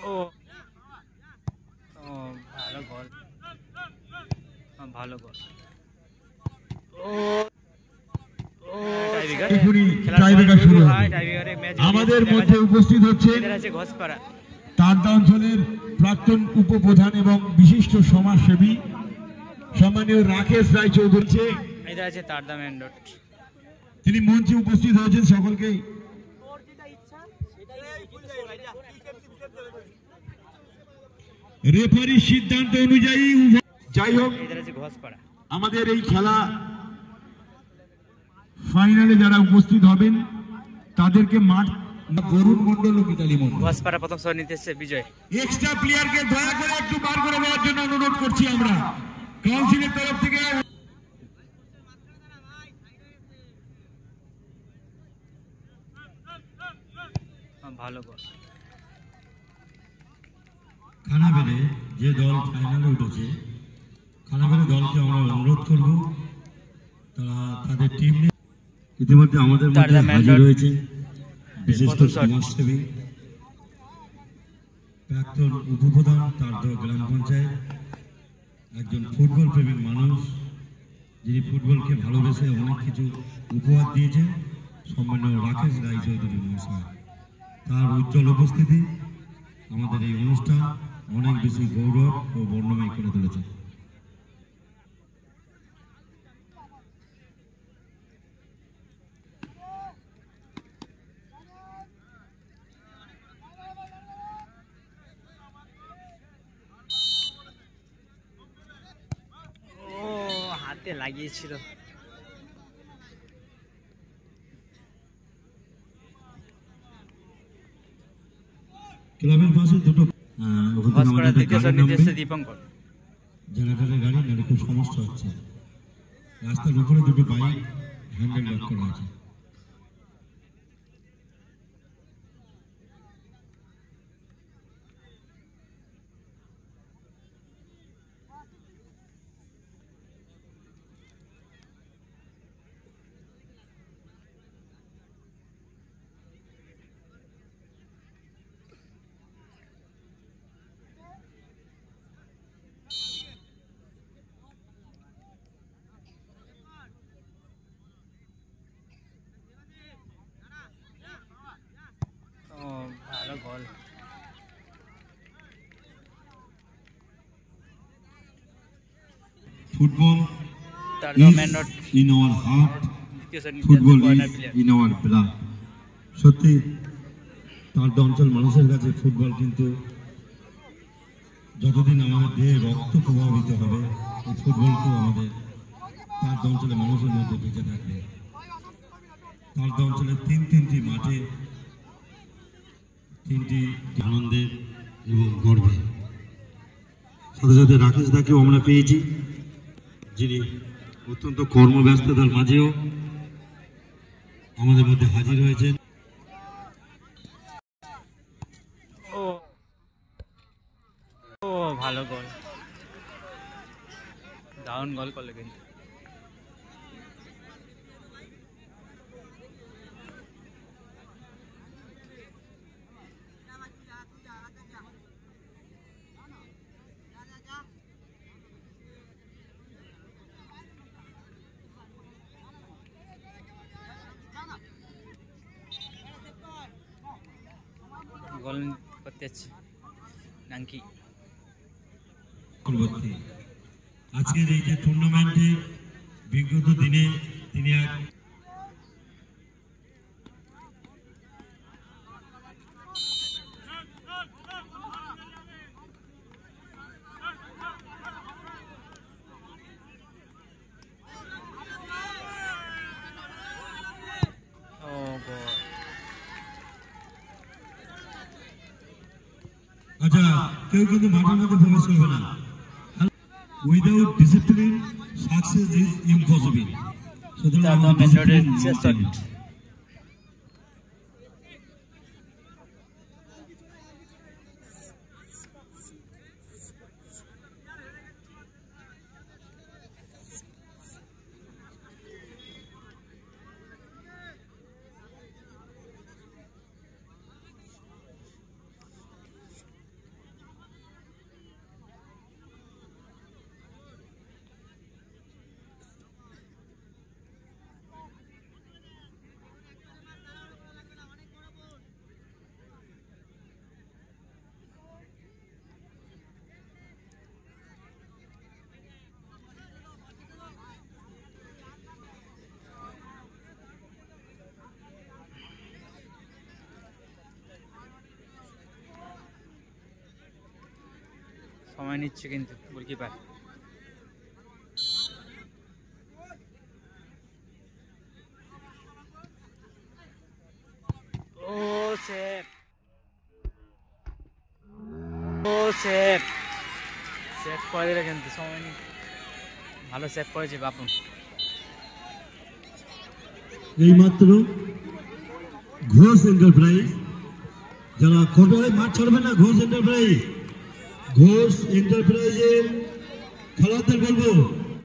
ও ও ভালো গোল, ভালো গোল। ও আমাদের মধ্যে উপস্থিত হচ্ছে তারদা অঞ্চলের প্রাক্তন উপপ্রধান এবং বিশিষ্ট সমাজসেবী সম্মানীয় রাকেশ রায় চৌধুরী। তিনি মঞ্চে উপস্থিত হয়েছেন। সকলকেই রেফারির সিদ্ধান্ত অনুযায়ী, যাই হোক আমাদের এই খেলা ফাইনালে যারা উপস্থিত হবেন তাদেরকে মাঠ বরুণ মন্ডল ও গীতালি মন্ডল প্রথম শট নিতে এসেছে বিজয়। এক্সট্রা প্লেয়ারকে দয়া করে একটু বার করে দেওয়ার জন্য অনুরোধ করছি আমরা কাউন্সিলের তরফ থেকে। ভালো গোল। খানাবেলে যে দল ফাইনালে উঠেছে, খানাবেলে দলকে আমরা অনুরোধ করব তারা তাদের টিম নিয়ে। ইতিমধ্যে আমাদের মধ্যে হাজির হয়েছে বিশিষ্ট সমাজসেবী প্রাক্তন উপপ্রধান তারদা গ্রাম পঞ্চায়েত, একজন ফুটবল প্রেমিক মানুষ যিনি ফুটবলকে ভালোবেসে অনেক কিছু উপহার দিয়েছেন, সম্মানীয় রাকেশ রায় চৌধুরী মহাশয়। তার উজ্জ্বল উপস্থিতি আমাদের এই অনুষ্ঠান অনেক বেশি গৌরব ও বর্ণময় করে তুলেছে। হাতে লাগিয়েছিল। ক্লাবের পাশে দুটো দীপঙ্কর জেনারেটরের গাড়ি নাহলে খুব সমস্যা হচ্ছে। রাস্তার উপরে দুটো বাইক হ্যান্ডেল লক করা আছে। ভালো গোল। Football is in our heart, football is in our blood. সত্যি তারদা অঞ্চল মানুষের কাছে ফুটবল কিন্তু যতদিন আমাদের দেহে রক্ত প্রবাহিত হবে, এই ফুটবলকেও আমাদের তারদা অঞ্চলের মানুষের মধ্যে বেঁচে থাকবে। তারদা অঞ্চলের তিনটি মাঠে তিনটি আনন্দের এবং গর্বের সাথে সাথে রাকেশ দাকেও আমরা পেয়েছি, যিনি অত্যন্ত কর্মব্যস্ততার মাঝেও আমাদের মধ্যে হাজির হয়েছেন। ও ভালো গোল, দারুণ গোল করলে কিন্তু। গোল করতে নাঙ্কি। আজকের এই যে টুর্নামেন্টে বিগত দিনে তিনি এক আচ্ছা কেউ কিন্তু মাঠের মধ্যে প্রবেশ করবে না। Without discipline success is impossible. সুতরাং সময় নিচ্ছে কিন্তু গোলকিপার। ও সেভ, ও সেভ, সেভ করে দিলে কিন্তু সময় নেই। ভালো সেভ করেছে বাপুন। এইমাত্র ঘোষ এন্টারপ্রাইজ, যারা কটোয়ায় মাঠ ছাড়বে না, ঘোষ এন্টারপ্রাইজের খেলোয়াড়দের বলবো